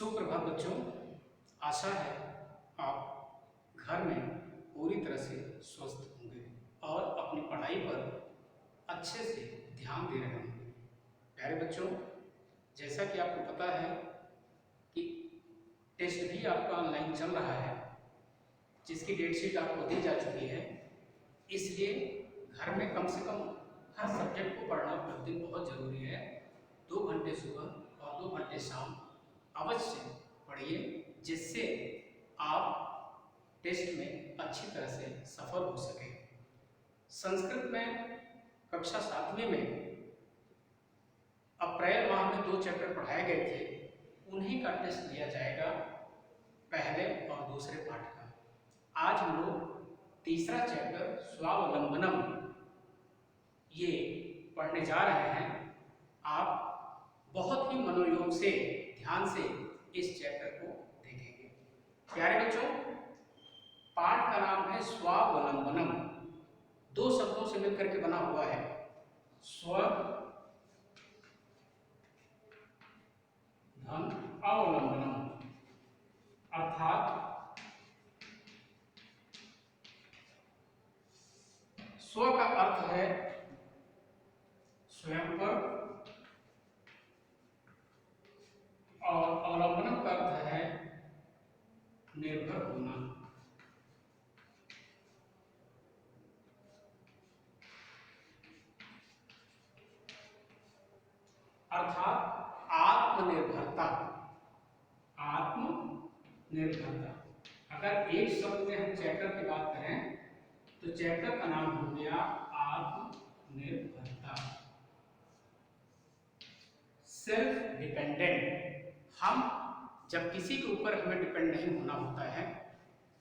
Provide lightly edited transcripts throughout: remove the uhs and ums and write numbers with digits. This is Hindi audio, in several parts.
सुप्रभात बच्चों। आशा है आप घर में पूरी तरह से स्वस्थ होंगे और अपनी पढ़ाई पर अच्छे से ध्यान दे रहे होंगे। प्यारे बच्चों, जैसा कि आपको पता है कि टेस्ट भी आपका ऑनलाइन चल रहा है, जिसकी डेट शीट आपको दी जा चुकी है। इसलिए घर में कम से कम हर सब्जेक्ट को पढ़ना प्रतिदिन बहुत ज़रूरी है। 2 घंटे सुबह और 2 घंटे शाम अवश्य पढ़िए, जिससे आप टेस्ट में अच्छी तरह से सफल हो सके। संस्कृत में कक्षा 7वीं में अप्रैल माह में 2 चैप्टर पढ़ाए गए थे, उन्हीं का टेस्ट लिया जाएगा, पहले और दूसरे पाठ का। आज हम लोग तीसरा चैप्टर स्वावलंबनम ये पढ़ने जा रहे हैं। आप बहुत ही मनोयोग से, ध्यान से इस चैप्टर को देखेंगे। प्यारे बच्चों, पाठ का नाम है स्वावलंबनम। 2 शब्दों से मिलकर के बना हुआ है। स्व धन अवलंबनम, अर्थात स्व का अर्थ है स्वयं पर और अवलंबन का अर्थ है निर्भर होना। अर्थात आत्मनिर्भरता। आत्मनिर्भरता, अगर एक शब्द में हम चैप्टर की बात करें तो चैप्टर का नाम हो गया आत्मनिर्भरता। Self dependent. हम जब किसी के ऊपर हमें डिपेंड नहीं होना होता है,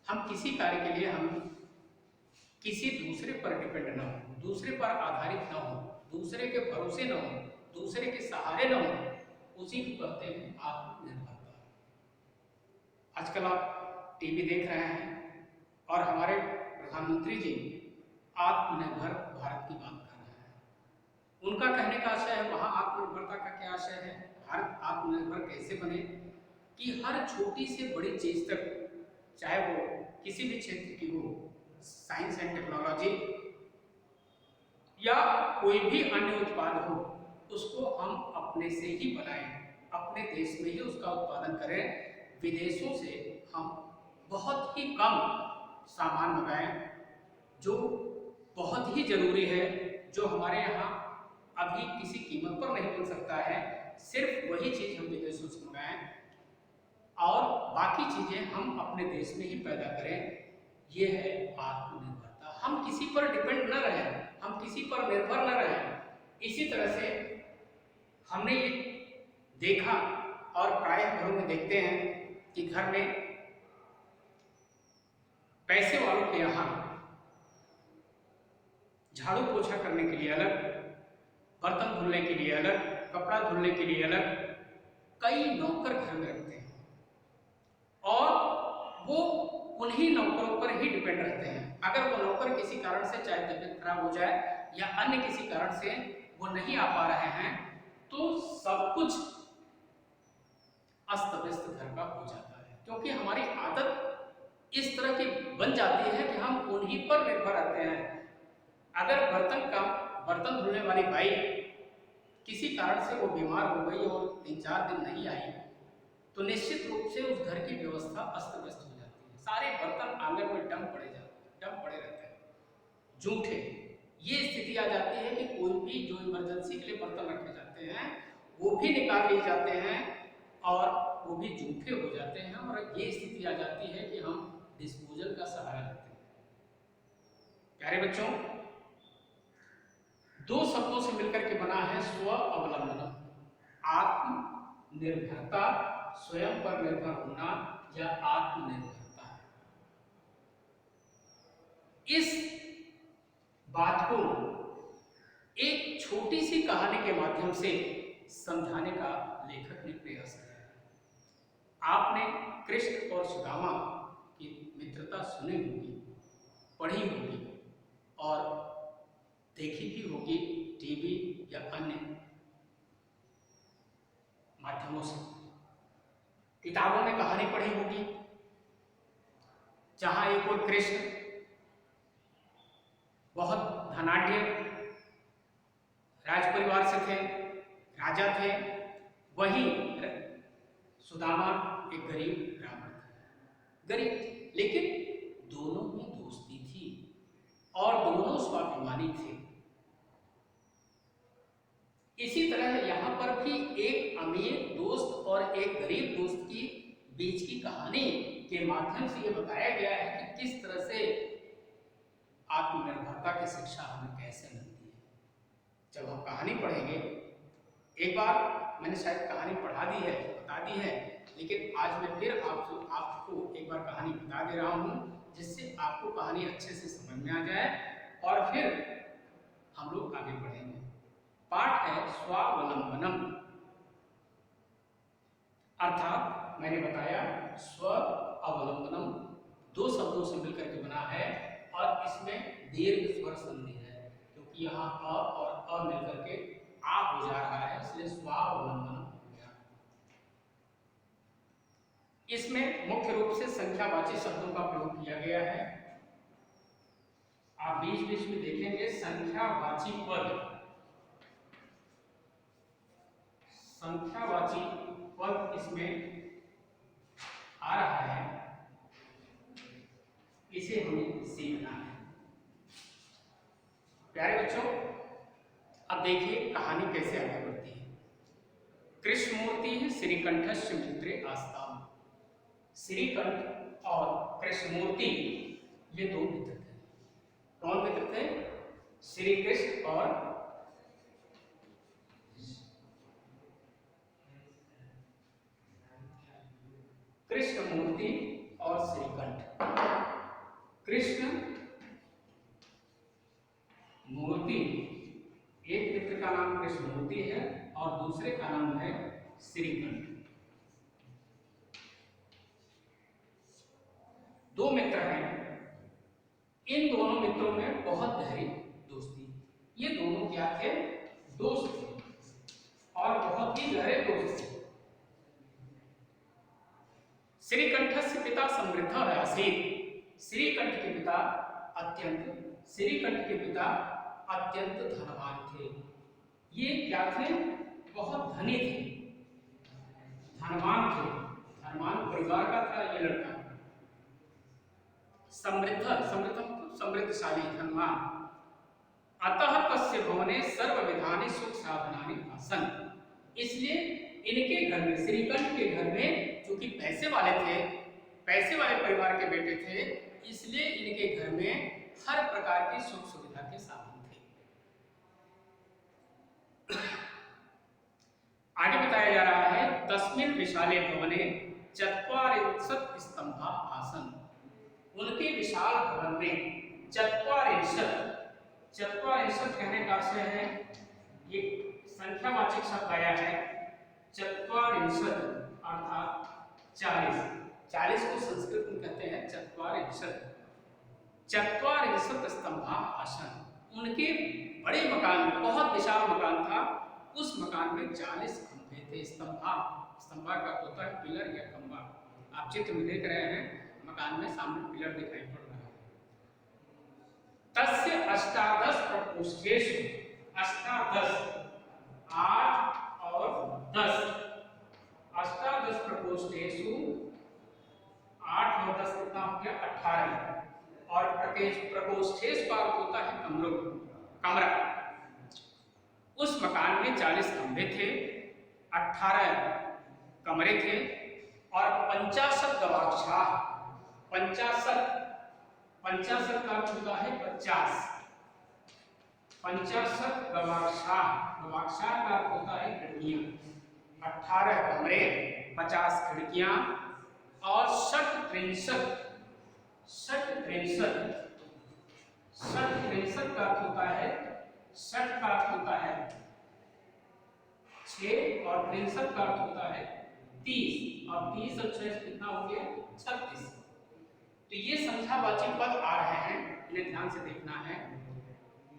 हम किसी कार्य के लिए हम किसी दूसरे पर डिपेंड न हो, दूसरे पर आधारित न हो, दूसरे के भरोसे न हो, दूसरे के सहारे न हो, उसी को कहते हैं आत्मनिर्भरता। आजकल आप टीवी देख रहे हैं और हमारे प्रधानमंत्री जी आत्मनिर्भर भारत की बात कर रहे हैं। उनका कहने का आशय है, वहां आत्मनिर्भरता का क्या आशय है, भारत आत्मनिर्भर कैसे बने, कि हर छोटी से बड़ी चीज तक, चाहे वो किसी भी क्षेत्र की हो, साइंस एंड टेक्नोलॉजी या कोई भी अन्य उत्पाद हो, उसको हम अपने से ही बनाएं, अपने देश में ही उसका उत्पादन करें। विदेशों से हम बहुत ही कम सामान मंगाएं, जो बहुत ही जरूरी है, जो हमारे यहाँ अभी किसी कीमत पर नहीं मिल सकता है, सिर्फ वही चीज हम विदेशों से मंगाएं और बाकी चीजें हम अपने देश में ही पैदा करें। ये है आत्मनिर्भरता। हम किसी पर डिपेंड न रहें, हम किसी पर निर्भर न रहें। इसी तरह से हमने ये देखा और प्रायः घरों में देखते हैं कि घर में पैसे वालों के यहाँ झाड़ू पोछा करने के लिए अलग, बर्तन धुलने के लिए अलग, कपड़ा धुलने के लिए अलग कई नौकर घर में रखते हैं और वो उन्हीं नौकरों पर ही डिपेंड रहते हैं। अगर वो नौकर किसी कारण से, चाहे तबीयत खराब हो जाए या अन्य किसी कारण से वो नहीं आ पा रहे हैं, तो सब कुछ अस्त व्यस्त घर का हो जाता है, क्योंकि हमारी आदत इस तरह की बन जाती है कि हम उन्हीं पर निर्भर रहते हैं। अगर बर्तन धुलने वाली बाई किसी कारण से वो बीमार हो गई और 3-4 दिन नहीं आई, तो निश्चित रूप से उस घर की व्यवस्था अस्त व्यस्त हो जाती है। सारे बर्तन आंगन में डंप पड़े रहते हैं, जूठे। ये स्थिति आ जाती है कि कोई भी जो इमरजेंसी के लिए बर्तन रखे जाते हैं वो भी निकाल लिए जाते हैं और वो भी जूठे हो जाते हैं, और ये स्थिति आ जाती है कि हम डिस्पोजल का सहारा लेते हैं। प्यारे बच्चों, 2 शब्दों से मिलकर के बना है स्व अवलंबन। आत्मनिर्भरता, स्वयं पर निर्भर होना, या आत्मनिर्भरता। इस बात को एक छोटी सी कहानी के माध्यम से समझाने का लेखक ने प्रयास किया। आपने कृष्ण और सुदामा की मित्रता सुनी होगी, पढ़ी होगी और देखी भी होगी टीवी या अन्य माध्यमों से। किताबों में कहानी पढ़ी होगी, जहां एक और कृष्ण बहुत धनाढ्य राज परिवार से थे, राजा थे, वहीं सुदामा एक गरीब ब्राह्मण था। गरीब, लेकिन दोनों में दोस्ती थी और दोनों स्वाभिमानी थे। इसी तरह यहाँ पर भी एक अमीर दोस्त और एक गरीब दोस्त की बीच की कहानी के माध्यम से ये बताया गया है कि किस तरह से आत्मनिर्भरता की शिक्षा हमें कैसे मिलती है। जब हम कहानी पढ़ेंगे, एक बार मैंने शायद कहानी पढ़ा दी है, बता दी है, लेकिन आज मैं फिर आपको एक बार कहानी बता दे रहा हूँ, जिससे आपको कहानी अच्छे से समझ में आ जाए और फिर हम लोग आगे बढ़ेंगे। पाठ है स्वावलंबनम, अर्थात मैंने बताया स्व अवलंबनम दो शब्दों से मिलकर के बना है और इसमें दीर्घ स्वर संधि है, क्योंकि यहाँ अ और अ मिलकर के आ हो जा रहा है, इसलिए स्वावलंबनम हो गया। इसमें मुख्य रूप से संख्यावाची शब्दों का प्रयोग किया गया है। आप बीच बीच में देखेंगे संख्यावाची पद, संख्यावाची पद इसमें आ रहा है, इसे हमें सीखना है। प्यारे बच्चों, अब देखिए कहानी कैसे आगे बढ़ती है। कृष्णमूर्ति श्रीकंठस्य मित्रे आस्ताम, श्रीकंठ और कृष्णमूर्ति ये दो मित्र थे। कौन मित्र थे? श्री कृष्ण और कृष्णमूर्ति और श्रीकंठ। कृष्ण मूर्ति, एक मित्र का नाम कृष्णमूर्ति है और दूसरे का नाम है श्रीकंठ। दो मित्र हैं। इन दोनों मित्रों में बहुत गहरी दोस्ती। ये दोनों क्या थे? दोस्त थे और बहुत ही गहरे दोस्त थे। श्रीकंठस्य पिता समृद्ध आसीत्, श्रीकंठ के पिता अत्यंत धनवान थे। ये क्या थे? बहुत धनी थे, धनवान थे, धनवान परिवार का था ये लड़का। समृद्धशाली, धनवान। अतः तस्य भवने सर्व विधानि सुख साधनानि आसन, इसलिए इनके घर में, श्रीकंठ के घर में, चूंकि पैसे वाले थे, पैसे वाले परिवार के बेटे थे, इसलिए इनके घर में हर प्रकार की सुख सुविधा के साधन थे। आगे बताया जा रहा है, तस्मिन् विशाले भवने चत्वारिंशत् स्तंभा आसन, उनके विशाल भवन में चत्वारिंशत् कहने का आशय है, ये संख्यावाचक शब्द आया है, चत्वारिंशत् अर्थात 40 को संस्कृत में कहते हैं चत्वारिंशत्। चत्वारिंशत् स्तंभा आसन, उनके बड़े मकान में, बहुत विशाल मकान था, उस मकान में 40 खंभे थे। स्तंभा का होता है पिलर या खंभा। आप चित्र में देख रहे हैं, मकान में सामने पिलर दिखाई पड़ रहा है। तस्य अष्टादश प्रकोष्ठेषु, अष्टादश 8 और 10, अष्टादश प्रकोष्ठेषु 8 और 10 कितना हो गया? 18। और प्रकोष्ठेषु का अर्थ होता है कमरा। उस मकान में 40 खंभे थे, 18 कमरे थे और 50 गवाक्षाः, 50 का अर्थ होता है 50, 50 गवाक्षाः का अर्थ होता है खिड़कियां। 18 कमरे, 50 खिड़कियां और 63 का अर्थ होता है, 60 का अर्थ होता है 6 और 63 का अर्थ होता है 30, और 30 और 6 कितना हो गया? 36। तो ये संख्यावाची पद आ रहे हैं, इन्हें ध्यान से देखना है।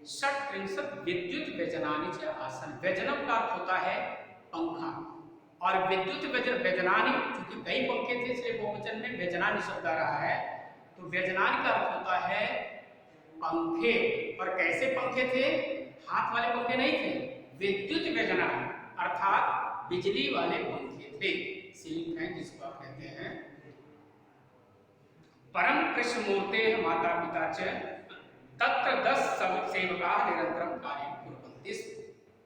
63 विद्युत व्यजनानि च आसन, व्यजनम का अर्थ होता है पंखा, और विद्युत व्यजनानि, चूंकि कई पंखे थे इसलिए बहुवचन में व्यजनानि शब्द आ रहा है, तो व्यजनानि का अर्थ होता है पंखे। और कैसे पंखे थे? हाथ वाले पंखे नहीं थे, विद्युत व्यजनानि अर्थात बिजली वाले पंखे थे, सीलिंग फैन जिसको आप कहते हैं। परम कृष्ण मूर्ते माता पिता च तत्र 10 सेवका निरंतरम कार्यं कुर्वन्ति।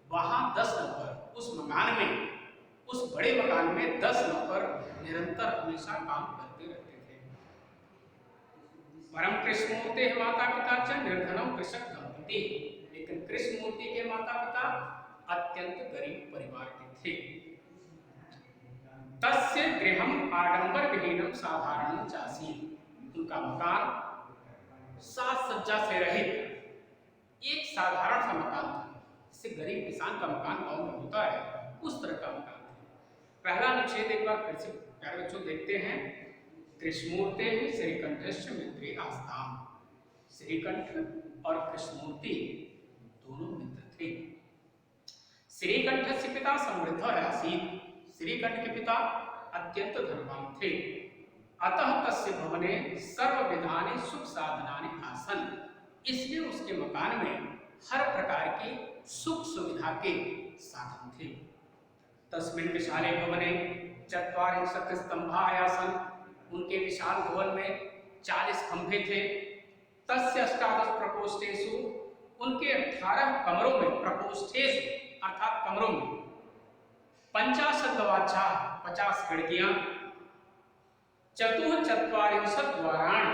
वहां 10 नौकर, उस मकान में, उस बड़े मकान में 10 नौकर निरंतर हमेशा काम करते रहते थे। परम कृष्ण मूर्ते माता पिता च निर्धनम कृषक दंपति, लेकिन कृष्ण मूर्ति के माता पिता अत्यंत गरीब परिवार के थे। तस्य गृहम आडंबर विहीनम साधारणम चासीत, उनका मकान साज सज्जा से रहित एक साधारण सा मकान था, जिससे गरीब किसान का मकान गांव में होता है, उस तरह का मकान था। पहला अनुच्छेद एक बार फिर से प्यारे बच्चों देखते हैं। कृष्णमूर्ते श्रीकंठस्य मित्रे आस्ताम, श्रीकंठ और कृष्णमूर्ति दोनों मित्र थे। श्रीकंठस्य पिता समृद्ध आसीत, श्रीकंठ के पिता अत्यंत धनवान थे। अतः तस्य भवने सर्व विधानि सुख साधनानि आसन, इसलिए उसके मकान में हर प्रकार की सुख सुविधा के साधन थे। तस्मिन् विशाले भवने 40 स्तंभा आसन, उनके विशाल भवन में 40 खंभे थे। तस्य 18 प्रकोष्ठेषु, उनके 18 कमरों में, प्रकोष्ठेषु अर्थात कमरों में 50 दरवाजा, 50 खिड़कियां, 44 द्वाराणि,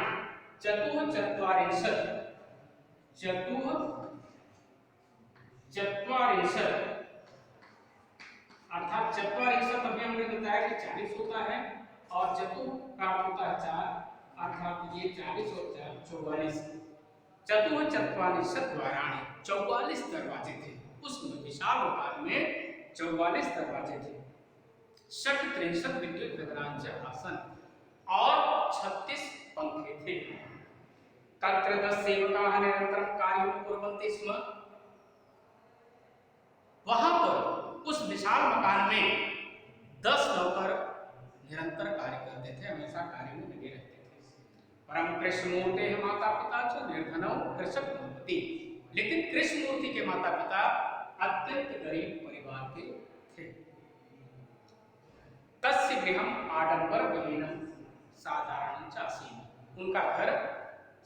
44 अर्थात 44 अभी हमने बताया कि 40 होता है और चतुर प्राप्त होता है 4, अर्थात ये 40 और 4 44। 44 द्वाराणि, 44 दरवाजे थे, उस विशाल मकान में 44 दरवाजे थे। 63 विद्युत व्यजनानि च आसन, और 36 पंखे थे। तत्र 10 सेवकाः निरंतरं कार्यं कुर्वन्ति स्म, वहां पर उस विशाल मकान में 10 नौकर निरंतर कार्य करते थे, हमेशा कार्य में लगे रहते थे। परम कृष्णमूर्ते माता पिता च निर्धनौ कृषक दंपति, लेकिन कृष्णमूर्ति के माता पिता अत्यंत गरीब परिवार के थे। तस्य गृहम आडंबर विहीनम साधारण चासीत, उनका घर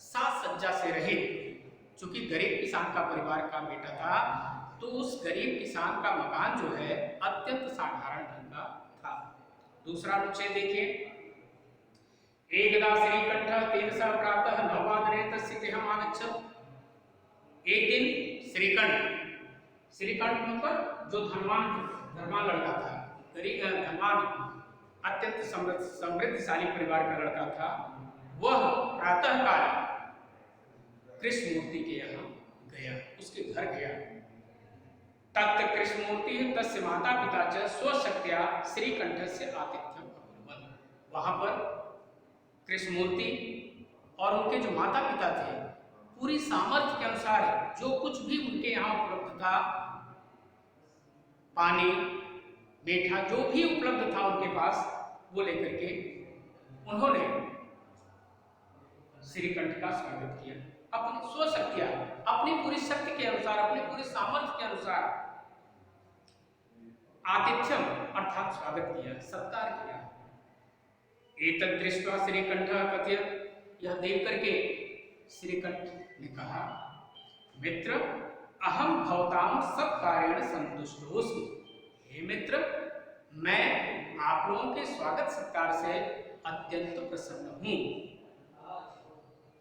साज सज्जा से रहित, चूंकि गरीब किसान का परिवार का बेटा था, तो उस गरीब किसान का मकान जो है अत्यंत साधारण ढंग का था। दूसरा अनुच्छेद देखिए। एकदा श्रीकंठ तेन सह प्रातः 9 वादने तस्य गृहम् आगच्छत्। एक दिन श्रीकंठ मतलब जो धनवान लड़का था, गरीब धनवान अत्यंत समृद्धशाली परिवार का लड़का था, वह प्रातः काल कृष्णमूर्ति के यहाँ गया, उसके घर गया। तत्र कृष्णमूर्ति तस्य माता पिता च स्वशक्त्या श्रीकंठस्य आतिथ्यम अकुर्वन्, वहां पर कृष्णमूर्ति और उनके जो माता पिता थे पूरी सामर्थ्य के अनुसार जो कुछ भी उनके यहाँ उपलब्ध था, पानी मीठा जो भी उपलब्ध था उनके पास, वो लेकर के उन्होंने श्रीकंठ का स्वागत किया। अपनी स्वशक्तिया, अपनी पूरी शक्ति के अनुसार, अपनी पूरी सामर्थ्य के अनुसार आतिथ्यम अर्थात स्वागत किया, सत्कार किया। एतद् दृष्ट्वा श्रीकंठ कथयत्, यह देख करके श्रीकंठ ने कहा, मित्र अहम भवताम सत्कारेण संतुष्टोस्मि। हे मित्र, मैं आप लोगों के स्वागत सत्कार से अत्यंत प्रसन्न हूं।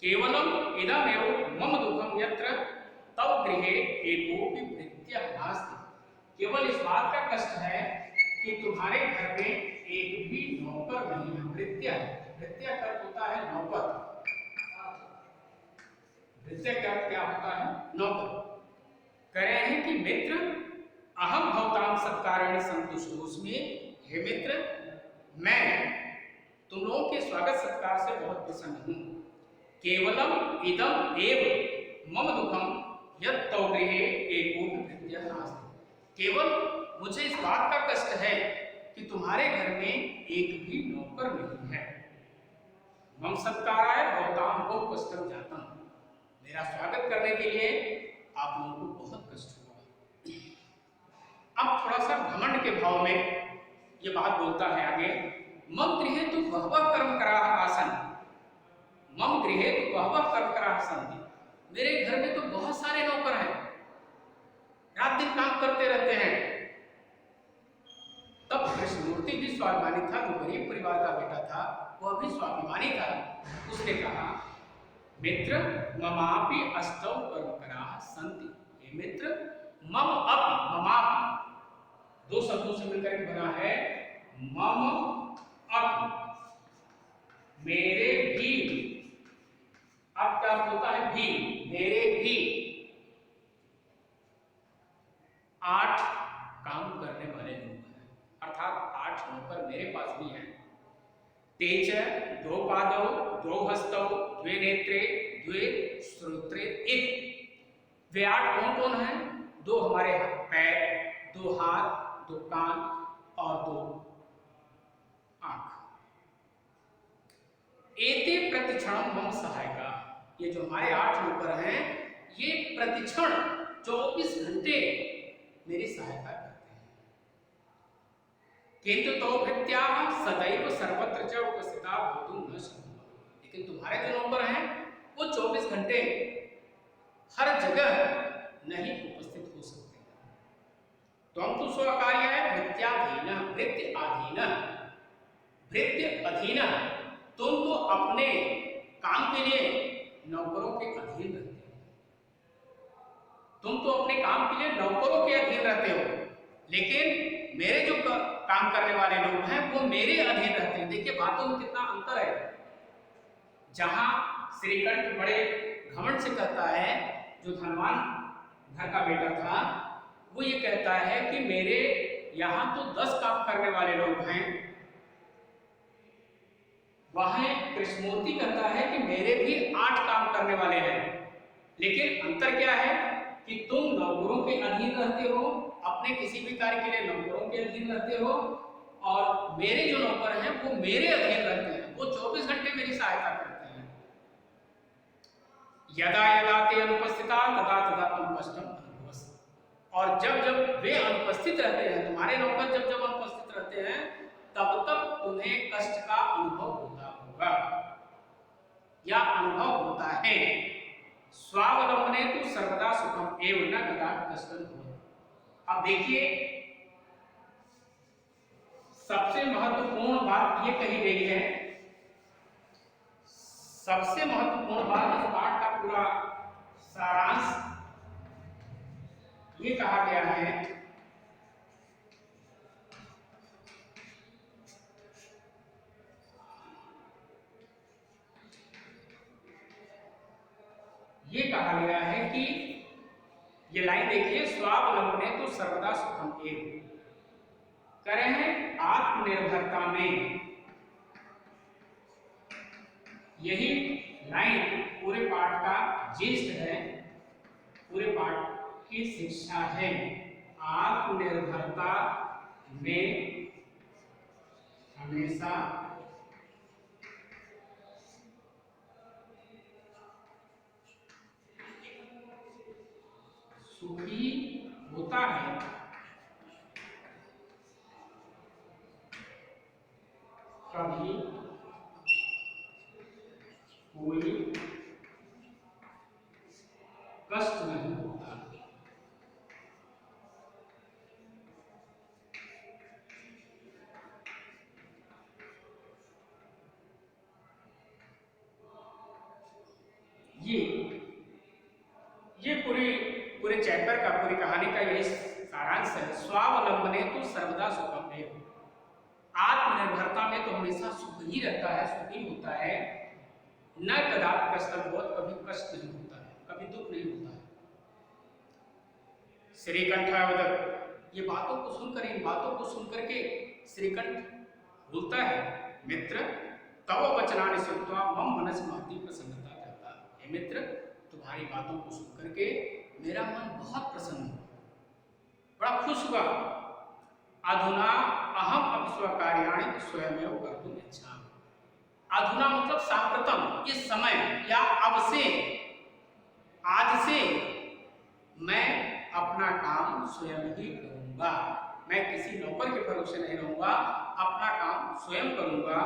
केवलम इदमेव मम दुःखम यत्र तव गृहे एकोपि भृत्यः नास्ति। केवल इस बात का कष्ट है कि तुम्हारे घर में एक भी नौकर नहीं है। भृत्य का अर्थ होता है नौकर। भृत्य का अर्थ क्या होता है? नौकर। कह रहे हैं कि मित्र अहम भवताम सत्कारेण संतुष्टोस्मि। हे मित्र, मैं तुम लोगों के स्वागत सत्कार से बहुत प्रसन्न हूं। केवलम इदम एव मम दुःखम यत् तव गृहे एकोपि भृत्यः नास्ति। केवल मुझे इस बात का कष्ट है कि तुम्हारे घर में एक भी नौकर नहीं है। मम सत्काराय भवतां बहु कष्टम जातम। मेरा स्वागत करने के लिए आप लोगों को बहुत कष्ट हुआ। अब थोड़ा सा घमंड के भाव में ये बात बोलता है आगे, मम गृहे तु बहवः कर्मकराः आसन्। मम गृहे तु बहवः कर्मकराः सन्ति। मेरे घर में तो बहुत सारे नौकर हैं, रात दिन काम करते रहते हैं। तब कृष्णमूर्ति भी स्वाभिमानी था, जो गरीब परिवार का बेटा था वह भी स्वाभिमानी था। उसने कहा, मित्र ममापि अष्टौ कर्मकराः सन्ति। हे मित्र, मम अपि, ममापि दो शब्दों से मिलकर के बना है मम अपि, मेरे भी। अब क्या होता है भी, मेरे भी 8 काम करने वाले लोग हैं, अर्थात 8 नौकर मेरे पास भी हैं। तेज 2 पादौ 2 हस्तौ 2 नेत्रे 2 श्रोत्रे इत। वे 8 कौन कौन हैं? 2 हमारे पैर, 2 हाथ, 2 कान और 2 आंख। एते प्रतिक्षण मम सहायका। ये जो हमारे 8 नौकर हैं, ये प्रतिक्षण 24 घंटे मेरी सहायता करते हैं। किंतु तो भृत्याः सदैव सर्वत्र च उपस्थिता भवितुं न शक्नुवन्ति। लेकिन तुम्हारे जो नौकर हैं वो 24 घंटे हर जगह नहीं उपस्थित हो सकते। त्वं तु स्वकार्याय भृत्याधीनः, भृत्य अधीनः, भृत्य अधीनः। तुम तो अपने काम के लिए नौकरों के अधीन रहते हो। तुम तो अपने काम के लिए नौकरों के अधीन रहते हो, लेकिन मेरे जो काम करने वाले लोग हैं वो मेरे अधीन रहते हैं। देखिए बातों में कितना अंतर है। जहां श्रीकंठ बड़े घमंड से कहता है, जो धनवान घर का बेटा था, वो ये कहता है कि मेरे यहाँ तो 10 काम करने वाले लोग हैं। वहां कृष्णमूर्ति कहता है कि मेरे भी 8 काम करने वाले हैं। लेकिन अंतर क्या है कि तुम नौकरों के अधीन रहते हो, अपने किसी भी कार्य के लिए नौकरों के अधीन रहते हो, और मेरे जो नौकर हैं वो मेरे अधीन रहते हैं। वो 24 घंटे मेरी सहायता करते हैं। यदा यदा ते अनुपस्थिता तदा तदा तुम कष्टम अनुभवसि। और जब जब वे अनुपस्थित रहते हैं, तुम्हारे नौकर जब जब अनुपस्थित रहते हैं, तब तब तुम्हें कष्ट का अनुभव होता होगा या अनुभव होता है। स्वावलंबने तो सर्वदा सुखम एवं न कदापि कष्टम भवति। अब देखिए सबसे महत्वपूर्ण बात ये कही गई है, सबसे महत्वपूर्ण बात इस पाठ का पूरा सारांश ये कहा गया है, ये कहा गया है कि ये लाइन देखिए, स्वावलंबने तो सर्वदा सुखम एवं, कह रहे हैं आत्मनिर्भरता में। यही लाइन पूरे पाठ का जीस्ट है, पूरे पाठ की शिक्षा है। आत्मनिर्भरता में हमेशा सुखी होता है, कभी कोई कष्ट नहीं होता। ये पूरे चैप्टर का, पूरी कहानी का यही सारांश है। स्वावलंबने तो सर्वदा सुखम एवं। आत्मनिर्भरता में तो हमेशा सुख ही रहता है, सुख ही होता है। न कदापि कष्टम भवति, कभी कष्ट नहीं होता है, कभी दुख नहीं होता है। श्रीकंठावदत्, ये बातों को सुनकर, इन बातों को सुनकर के श्रीकंठ बोलता है, मित्र तव वचनानि श्रुत्वा मम मनसि महती प्रसन्नता जाता। हे मित्र, तुम्हारी बातों को सुनकर के मेरा मन बहुत प्रसन्न हुआ, बड़ा खुश हुआ। अधुना अहम अपि स्वकार्याणि स्वयमेव कर्तुम् इच्छामि। अधुना मतलब सांप्रतम, इस समय या अब से, आज से मैं अपना काम स्वयं ही करूंगा। मैं किसी नौकर के भरोसे नहीं रहूंगा, अपना काम स्वयं करूंगा।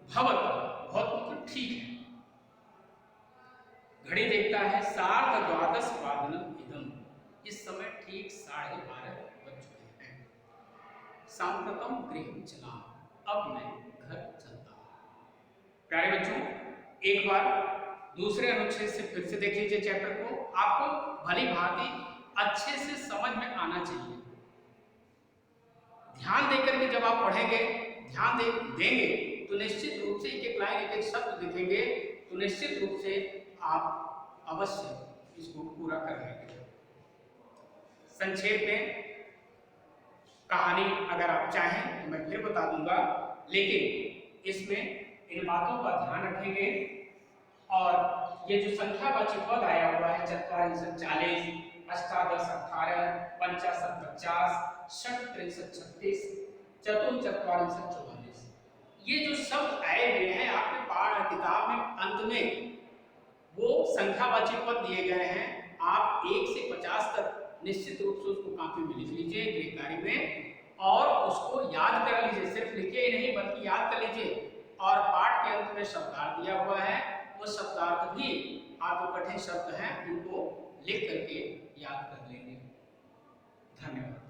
भवत, बहुत मतलब ठीक है। घड़ी देखता है 12:15 इदम, इस समय ठीक 12:30 बज चुके हैं। सांप्रतम गृह चला, अब मैं घर चलता हूं। प्यारे बच्चों, एक बार दूसरे अनुच्छेद से फिर से देख लीजिए चैप्टर को, आपको भली भांति अच्छे से समझ में आना चाहिए। ध्यान देकर के जब आप पढ़ेंगे, ध्यान देंगे तो निश्चित रूप से एक एक लाइन, एक एक शब्द दिखेंगे, तो निश्चित रूप से आप अवश्य इसको पूरा कर लेंगे। संक्षेप में कहानी अगर आप चाहें तो मैं फिर बता दूंगा, लेकिन इसमें इन बातों का ध्यान रखेंगे। और ये जो संख्यावाची पद आया हुआ है 44, अष्टादश 18, पंचाशत 50, षट 63 36, चतुर 44 44, ये जो शब्द आए हुए हैं आपके पाठ किताब में अंत में वो संख्यावाची पद दिए गए हैं। आप 1 से 50 तक निश्चित रूप से उसको कॉपी में लिख लीजिए गृहकार्य में, और उसको याद कर लीजिए। सिर्फ लिखे ही नहीं बल्कि याद कर लीजिए। और पाठ के अंत में शब्दार्थ दिया हुआ है, वो शब्दार्थ भी आप जो कठिन शब्द हैं उनको लिख करके याद कर लेंगे। धन्यवाद।